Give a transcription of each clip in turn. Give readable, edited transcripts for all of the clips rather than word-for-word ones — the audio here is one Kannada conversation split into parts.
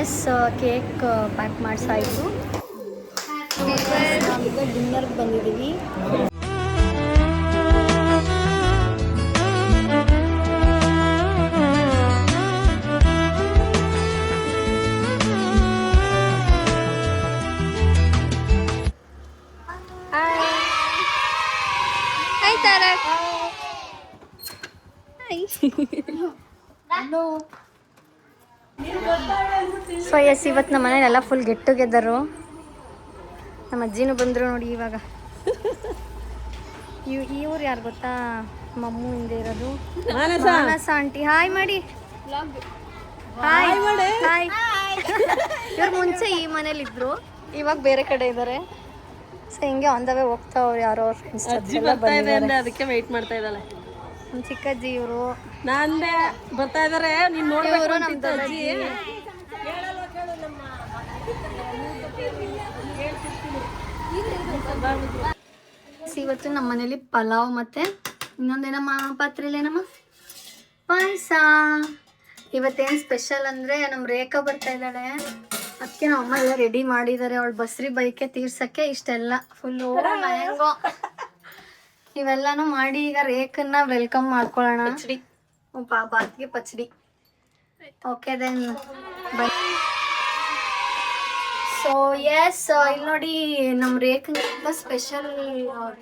S cake pack ಮಾಡಿಸಾಯಿತು. ನಾವೀಗ ಡಿನ್ನರ್ಗೆ ಬಂದಿದ್ದೀವಿ. ಸೊ ಎಸ್, ಇವತ್ತು ನಮ್ಮ ಮನೇಲೆಲ್ಲ ಫುಲ್ ಗೆಟ್ ಟುಗೆದರು. ನಮ್ಮ ಅಜ್ಜಿನೂ ಬಂದರು ನೋಡಿ ಇವಾಗ. ಇವ್ರು ಯಾರು ಗೊತ್ತಾ? ಮಮ್ಮು ಹಿಂದೆ ಇರೋದು ಮಾನಸ ಆಂಟಿ. ಹಾಯ್ ಮಾಡಿ. Hi hi. ಇವ್ರು ಮುಂಚೆ ಈ ಮನೇಲಿದ್ರು, ಇವಾಗ ಬೇರೆ ಕಡೆ ಇದ್ದಾರೆ. ಸೊ ಹಿಂಗೆ ಆನ್ ದ ವೇ ಹೋಗ್ತಾ ಅವ್ರು ಯಾರೋ ಅವ್ರ ಫ್ರೆಂಡ್ಸ್ ಅದಕ್ಕೆ ವೆಯ್ಟ್ ಮಾಡ್ತಾ ಇದ್ದಾಳೆ ನಮ್ಮ ಚಿಕ್ಕಜ್ಜಿ. ಇವರು ನಾನೇ ಬರ್ತಾ ಇದಾರೆ. ನೀನ್ ಇವರು ನಮ್ಮ ದೊಡ್ಡಜ್ಜಿ. ಇವತ್ತು ನಮ್ಮ ಮನೇಲಿ ಪಲಾವ್ ಮತ್ತೆ ಇನ್ನೊಂದೇನಮ್ಮ ಪಾತ್ರೆಲೇನಮ್ಮ ಪಾಯಸ. ಇವತ್ತೇನು ಸ್ಪೆಷಲ್ ಅಂದರೆ ನಮ್ಮ ರೇಖಾ ಬರ್ತಾ ಇದ್ದಾಳೆ. ಅದಕ್ಕೆ ನಮ್ಮ ಅಮ್ಮ ಎಲ್ಲ ರೆಡಿ ಮಾಡಿದ್ದಾರೆ. ಅವಳು ಬಸ್ರಿ ಬೈಕೆ ತೀರ್ಸಕ್ಕೆ ಇಷ್ಟೆಲ್ಲ ಫುಲ್ಲು ಹೆಂಗೋ ಇವೆಲ್ಲನೂ ಮಾಡಿ ಈಗ ರೇಖನ್ನ ವೆಲ್ಕಮ್ ಮಾಡ್ಕೊಳ್ಳೋಣ. ಪಾಪ ಅದಕ್ಕೆ ಪಚಡಿ. Okay then bye. So yes, ಇಲ್ಲಿ ನೋಡಿ ನಮ್ಮ ರೇಖಂಗೆ ತುಂಬ ಸ್ಪೆಷಲ್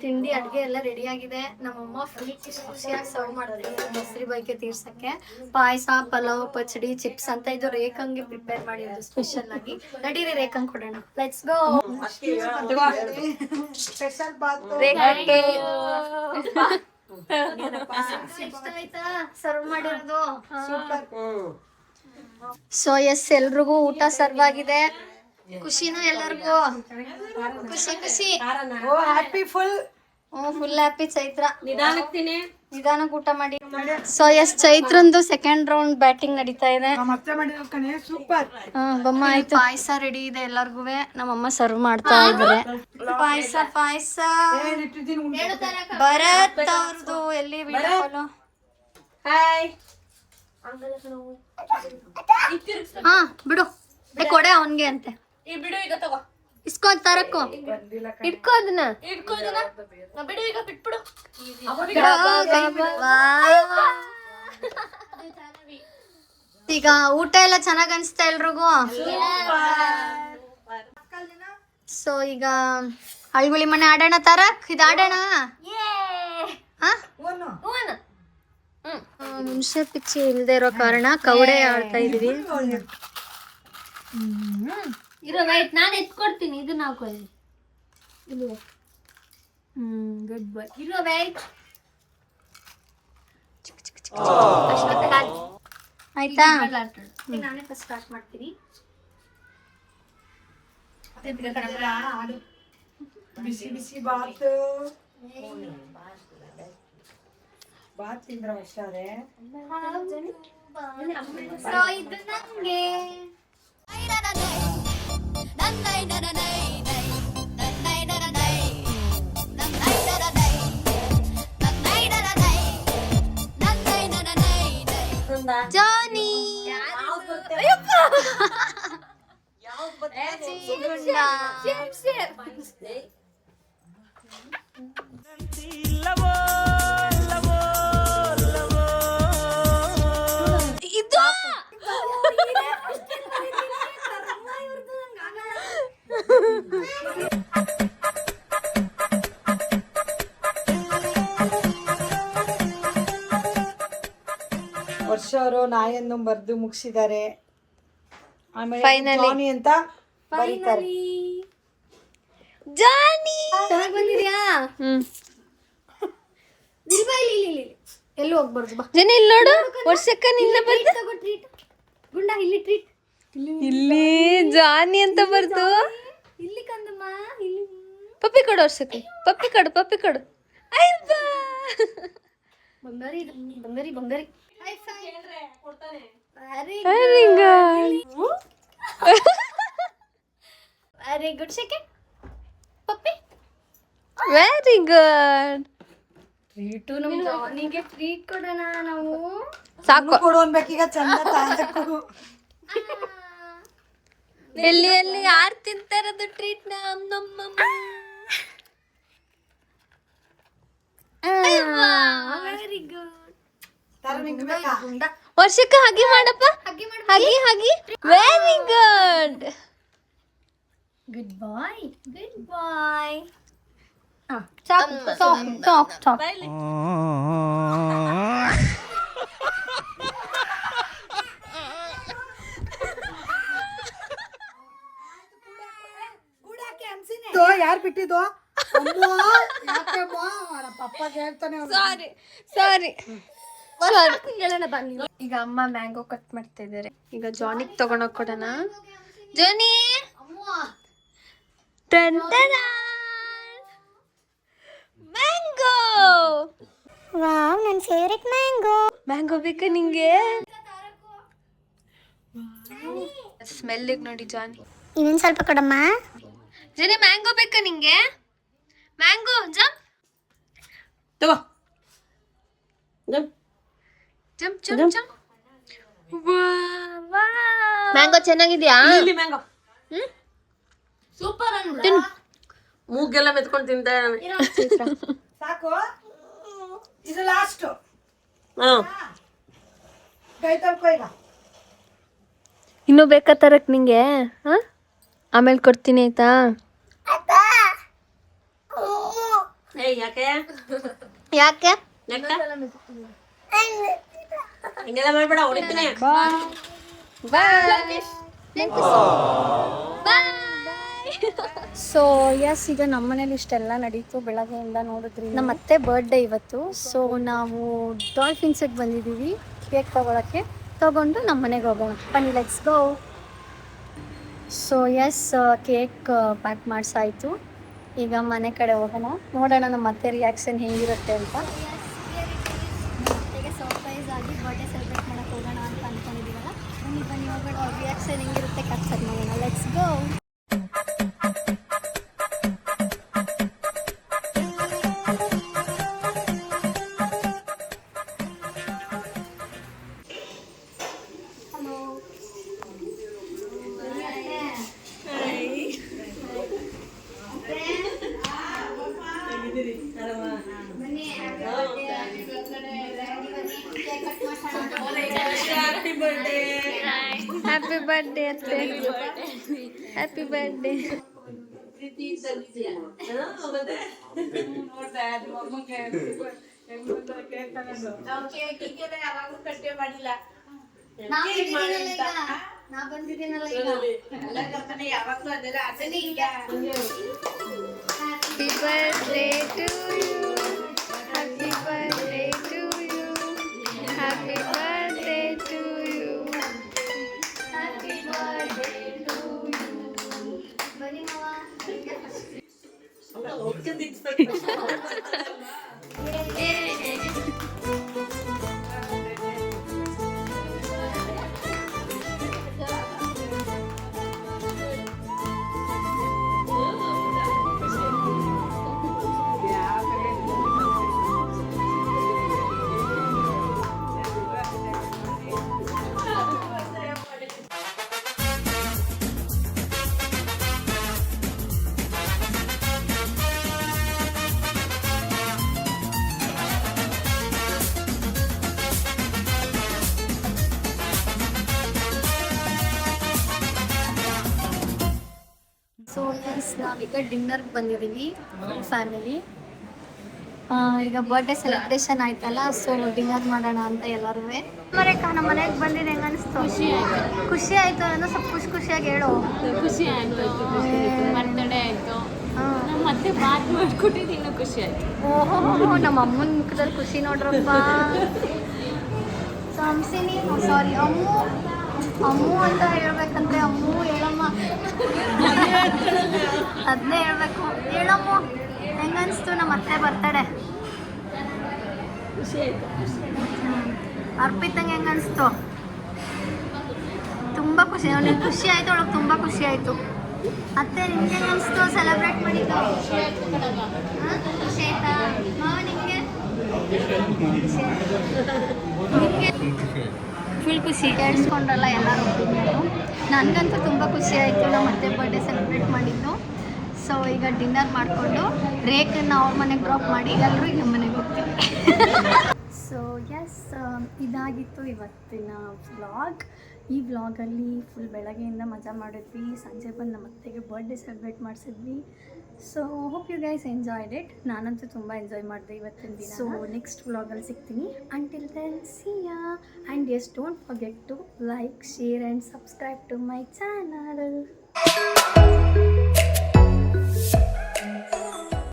ತಿಂಡಿ ಅಡುಗೆ ಎಲ್ಲ ರೆಡಿ ಆಗಿದೆ. ನಮ್ಮಮ್ಮ ಫುಲ್ ಖುಷಿಯಾಗಿ ಸರ್ವ್ ಮಾಡಿದ್ರು ಮೊಸರಿ ಬೈಕೆ ತೀರ್ಸಕ್ಕೆ. ಪಾಯಸ, ಪಲಾವ್, ಪಚಡಿ, ಚಿಪ್ಸ್ ಅಂತ ಇದು ರೇಖಂಗೆ ಪ್ರಿಪೇರ್ ಮಾಡಿರೋದು ಸ್ಪೆಷಲ್ ಆಗಿ. ನಡೀರಿ ರೇಖಂಗೆ ಕೊಡೋಣ. Let's go. ರೇಖಕ್ಕೆ ಇಷ್ಟ ಆಯ್ತಾ ಸರ್ವ್ ಮಾಡಿರೋದು? ಸೊ ಎಸ್, ಎಲ್ರಿಗೂ ಊಟ ಸರ್ವ್ ಆಗಿದೆ. ಖುಷಿನಾ ಎಲ್ಲರಿಗೂ? ಖುಷಿ ಖುಷಿ. Full happy. ಚೈತ್ರ ನಿಧಾನಕ್ಕೆ ಊಟ ಮಾಡಿ. ಸೊ ಎಸ್, ಚೈತ್ರಂದು ಸೆಕೆಂಡ್ ರೌಂಡ್ ಬ್ಯಾಟಿಂಗ್ ನಡೀತಾ ಇದೆ. ಬೊಮ್ಮ ಆಯ್ತು. ಪಾಯಸ ರೆಡಿ ಇದೆ ಎಲ್ಲರಿಗೂ. ನಮ್ಮಮ್ಮ ಸರ್ವ್ ಮಾಡ್ತಾ ಇದ್ದಾರೆ ಪಾಯಸ. ಭರತ್ ಅವ್ರದ್ದು ಎಲ್ಲಿ ವಿಡಿಯೋ ಕಾಲು? ಹಾ ಬಿಡು, ಕೊಡೆ ಅವನ್ಗೆ ಅಂತೆ. ಇಸ್ಕೊ ತರಕ್ಕೋ, ಇಟ್ಕೋ ಅದನ್ನ. ಈಗ ಊಟ ಎಲ್ಲ ಚೆನ್ನಾಗ್ ಅನ್ಸ್ತಾ ಎಲ್ರಿಗೂ? ಸೊ ಈಗ ಅಳ್ಗುಳಿ ಮನೆ ಆಡೋಣ. ತಾರಕ್ ಇದು ಆಡೋಣ. ಹುಣಸೆ ಪಿಚ್ಚಿ ಇಲ್ದೇ ಇರೋ ಕಾರಣ ಕವಡೆ ಆಡ್ತಾ ಇದೀವಿ. ಇರೋ ವೈಟ್ ನಾನು ಎತ್ಕೊಡ್ತೀನಿ. ಇದನ್ನ ಹಾಕೊಳ್ಳಿ. ಗುಡ್ ಬಾಯ್. ಇರೋ ವೈಟ್ ಆಯ್ತಾ? ನಾನೇ ಫಸ್ಟ್ ಸ್ಟಾರ್ಟ್ ಮಾಡ್ತೀನಿ. ಬಿಸಿ ಬಿಸಿ ಬಾತ್ ತಿಂದ್ರೆ ಅಷ್ಟೇ. ಸೊ ಇದು ನಂಗೆ ಜಾನಿ. ವರ್ಷ ಅವರು ನಾಯನ್ನು ಬರೆದು ಮುಗಿಸಿದ್ದಾರೆ. ಆಮೇಲೆ Finally. ಜಾನಿ ಅಂತ ಬರೀತಾರೆ. ಜಾನಿ ಚೆನ್ನಾಗಿ ಬಂದಿದ್ಯಾ? ಎಲ್ಲೂ ಹೋಗ್ಬಾರ್ದು. ಬಾ ಜನ ಇಲ್ಲಿ ನೋಡು. ವರ್ಷಕ್ಕ ನಿನ್ನ ಬರ್ದು ತಗೋ ಟ್ರೀಟ್. ಗುಂಡ ಇಲ್ಲಿ ಟ್ರೀಟ್. ಇಲ್ಲಿ ಜಾನಿ ಅಂತ ಬರ್ದು. ಇಲ್ಲಿ ಕಂದಮ್ಮ ಇಲ್ಲಿ. ಪಪ್ಪಿ ಕೊಡು ವರ್ಷಕ್ಕೆ. ಪಪ್ಪಿ ಕೊಡು. ಆಯ್ತಾ ಬಂಗಾರಿ ಬಂಗಾರಿ ಬಂಗಾರಿ. High five. Very good. Very good. Second puppy. Very good. Treat ನಮ್ಮ ಜಾನಿಗೆ ಟ್ರೀಟ್ ಕೊಡೋಣ ನಾವು. ಸಾಕು ಕೊಡು ಅನ್ಬೇಕೀಗ ಚಂದ ತಾಂದಕ್ಕೂ. ಎಲ್ಲಿ ಎಲ್ಲಿ ಯಾರು ತಿಂತಾರದು ಟ್ರೀಟ್ ವೆರಿ ಗುಡ್. ತರ ನಿಂಗೆ ಬೇಕಾ? ವರ್ಷಕ್ಕೆ ಹಗಿ ಮಾಡಪ್ಪ, ಹಗಿ ಹಗಿ. Very good. Good boy, good boy. Talk talk talk talk. ಯಾರು ಬಿಟ್ಟಿದ್ದು? ಅಮ್ಮ, ಯಾಕೆ ಅಮ್ಮ? ನಮ್ಮ ಪಪ್ಪಾಗೆ ಹೇಳ್ತಾನೆ ಅವ್ನು. ಸಾರಿ ಸಾರಿ. ಹೇಳೋಣ ಬನ್ನಿ. ಈಗ ಅಮ್ಮ ಮ್ಯಾಂಗೋ ಕಟ್ ಮಾಡ್ತಾ ಇದ್ದಾರೆ. ಈಗ ಜಾನಿಗೆ ತಗೊಂಡೋಗಿ ಕೊಡೋಣ. ಜಾನಿ ಮ್ಯಾಂಗೋ. ವಾವ್, ನನ್ನ ಫೇವರಿಟ್ ಮ್ಯಾಂಗೋ. ಮ್ಯಾಂಗೋ ಬೇಕಾ ನಿಂಗೆ? ಸ್ಮೆಲ್ಲಿಗೆ ನೋಡಿ ಜಾನಿ. ಇನ್ನೊಂದು ಸ್ವಲ್ಪ ಕೊಡಮ್ಮ. ಜಾನಿ ಮ್ಯಾಂಗೋ ಬೇಕಾ ನಿಂಗೆ? ಮ್ಯಾಂಗೋ ಜಂಪ್ ತಗೋ ಜಂಪ್ ಜಂಪ್ ಜಂಪ್. ಮ್ಯಾಂಗೋ ಚೆನ್ನಾಗಿದ್ಯಾ? ಇಲ್ಲಿ ಮ್ಯಾಂಗೋ ಸೂಪರ್ ಮೂಗೆಲ್ಲ ಮೆತ್ಕೊಂಡು ತಿಂತಾ ಇದ್ದಾನೆ. ಸಾಕು, ಇದು ಲಾಸ್ಟ್. ಹಾ ಕೈ ತೊಳ್ಕೊ ಈಗ. ಇನ್ನೂ ಬೇಕಾ ತರಕ್ ನಿಂಗೆ? ಹಾ, ಆಮೇಲೆ ಕೊಡ್ತೀನಿ ಆಯ್ತಾ? ಏಯ್ ಯಾಕೆ ಯಾಕೆ? ಯಾಕೆ ಹಿಂಗೆಲ್ಲ ಮಾಡ್ಬೇಡ, ಹೊಡಿತೀನಿ. ಸೊ ಎಸ್, ಈಗ ನಮ್ಮ ಮನೇಲಿ ಇಷ್ಟೆಲ್ಲ ನಡೀತು. ಬೆಳಗ್ಗೆಯಿಂದ ನೋಡಿದ್ರಿ. ನಮ್ಮ ಅತ್ತೆ ಬರ್ಡೇ ಇವತ್ತು. ಸೊ ನಾವು ಡಾಲ್ಫಿನ್ಸಿಗೆ ಬಂದಿದ್ದೀವಿ ಕೇಕ್ ತಗೊಳಕ್ಕೆ. ತಗೊಂಡು ನಮ್ಮ ಮನೆಗೆ ಹೋಗೋಣ ಬನ್ನಿ, let's go. So yes, cake pack ಮಾಡಿಸಾಯಿತು. ಈಗ ಮನೆ ಕಡೆ ಹೋಗೋಣ, ನೋಡೋಣ ನಮ್ಮ ಅತ್ತೆ ರಿಯಾಕ್ಷನ್ ಹೇಗಿರುತ್ತೆ ಅಂತ. ಮತ್ತೆಗೆ ಸರ್ಪ್ರೈಸ್ ಆಗಿ ಬರ್ಡೇ ಸೆಲೆಬ್ರೇಟ್ ಮಾಡೋಕ್ಕೆ ಹೋಗೋಣ ಅಂತ ಅಂದ್ಕೊಂಡಿದ್ದೀವಲ್ಲ. ಬನ್ನಿ ಬನ್ನಿ ಹೋಗೋಣ, ಅವ್ರ ರಿಯಾಕ್ಷನ್ ಹೆಂಗಿರುತ್ತೆ ಕಟ್ಸಕ್ಕೆ ನೋಡೋಣ. Let's go. ಹ್ಯಾಪಿ ಬರ್ಡೇ ಅತ್ತೆ. Happy birthday. ನಾ ಬಂದಿದ್ದೀನಲ್ಲ ಈಗ. Happy birthday to you. Happy birthday to you. Happy birthday to you. Happy birthday to you. ಬನ್ನಿ ಮಾವ. ಸೊ ಫ್ರೆಂಡ್ಸ್, ನಾವೀಗ ಡಿನ್ನರ್ಗೆ ಬಂದಿದ್ದೀವಿ ಫ್ಯಾಮಿಲಿ. ಈಗ ಬರ್ಡೇ ಸೆಲೆಬ್ರೇಷನ್ ಆಯ್ತಲ್ಲ, ಸೊ ಡಿನ್ನರ್ ಮಾಡೋಣ ಅಂತ ಎಲ್ಲರೂ. ಮರೇಕ ನಮ್ಮ ಮನೆಗೆ ಬಂದಿದ್ದು ಹೆಂಗೆ ಅನಿಸ್ತು? ಖುಷಿ ಆಯಿತು ಅನ್ನೋ ಸ್ವಲ್ಪ ಖುಷಿಯಾಗಿ ಹೇಳು. ಖುಷಿ ಆಯ್ತು, ಬರ್ತಡೇ ಆಯ್ತು, ಮತ್ತೆ ಬಾತ್ ಮಾಡ್ಕೊಟ್ಟಿದ್ದು ಇನ್ನೂ ಖುಷಿ ಆಯ್ತು. ಓಹೋ, ನಮ್ಮ ಅಮ್ಮನ ಮುಖದಲ್ಲಿ ಖುಷಿ ನೋಡ್ರಪ್ಪ. ಸೊ ಹಂಸಿನಿ, ಸಾರಿ ಅಮ್ಮು, ಅಮ್ಮು ಅಂತ ಹೇಳ್ಬೇಕಂದ್ರೆ ಅಮ್ಮು ಹೇಳಮ್ಮ. ಅದನ್ನೇ ಹೇಳ್ಬೇಕು. ಹೇಳಮ್ಮು, ಹೆಂಗನ್ನಿಸ್ತು ನಮ್ಮ ಅತ್ತೆ ಬರ್ತಡೆ? ಖುಷಿ ಆಯ್ತು. ಅರ್ಪಿತಂಗೆ ಹೆಂಗನ್ನಿಸ್ತು? ತುಂಬ ಖುಷಿ. ಅವನಿಗೆ ಖುಷಿ ಆಯಿತು, ಅವಳಿಗೆ ತುಂಬ ಖುಷಿ ಆಯಿತು. ಅತ್ತೆ ನಿಮಗೆ ಹೆಂಗನ್ನಿಸ್ತು ಸೆಲೆಬ್ರೇಟ್ ಮಾಡಿದ್ದು? ಖುಷಿ ಆಯ್ತಾ ಮಾವ? ನಿಮಗೆ ಫುಲ್ ಖುಷಿ. ಕೇಳಿಸ್ಕೊಂಡ್ರಲ್ಲ ಎಲ್ಲರ ಒಪಿನಿಯನು. ನನಗಂತೂ ತುಂಬ ಖುಷಿ ಆಯಿತು. ನಮ್ಮ ಅತ್ತೆ ಬರ್ಡೇ ಸೆಲೆಬ್ರೇಟ್ ಮಾಡಿದ್ದು. ಸೊ ಈಗ ಡಿನ್ನರ್ ಮಾಡಿಕೊಂಡು ರೇಕನ್ನು ಅವ್ರ ಮನೆಗೆ ಡ್ರಾಪ್ ಮಾಡಿ ಎಲ್ಲರೂ ಈಗ ನಮ್ಮ ಮನೆಗೆ ಹೋಗ್ತೀವಿ. ಸೊ ಎಸ್, ಇದಾಗಿತ್ತು ಇವತ್ತಿನ ವ್ಲಾಗ್. ಈ ವ್ಲಾಗಲ್ಲಿ ಫುಲ್ ಬೆಳಗ್ಗೆಯಿಂದ ಮಜಾ ಮಾಡಿದ್ವಿ. ಸಂಜೆ ಬಂದು ನಮ್ಮ ಅತ್ತೆಗೆ ಬರ್ಡೇ ಸೆಲೆಬ್ರೇಟ್ ಮಾಡಿಸಿದ್ವಿ. So hope you guys enjoyed it. ನಾನಂತೂ ತುಂಬ ಎಂಜಾಯ್ ಮಾಡಿದೆ ಇವತ್ತಿನ ದಿನ. ಸೊ ನೆಕ್ಸ್ಟ್ ವ್ಲಾಗಲ್ಲಿ ಸಿಗ್ತೀನಿ. Until then see ya. And yes, don't forget to like, share and subscribe to my channel.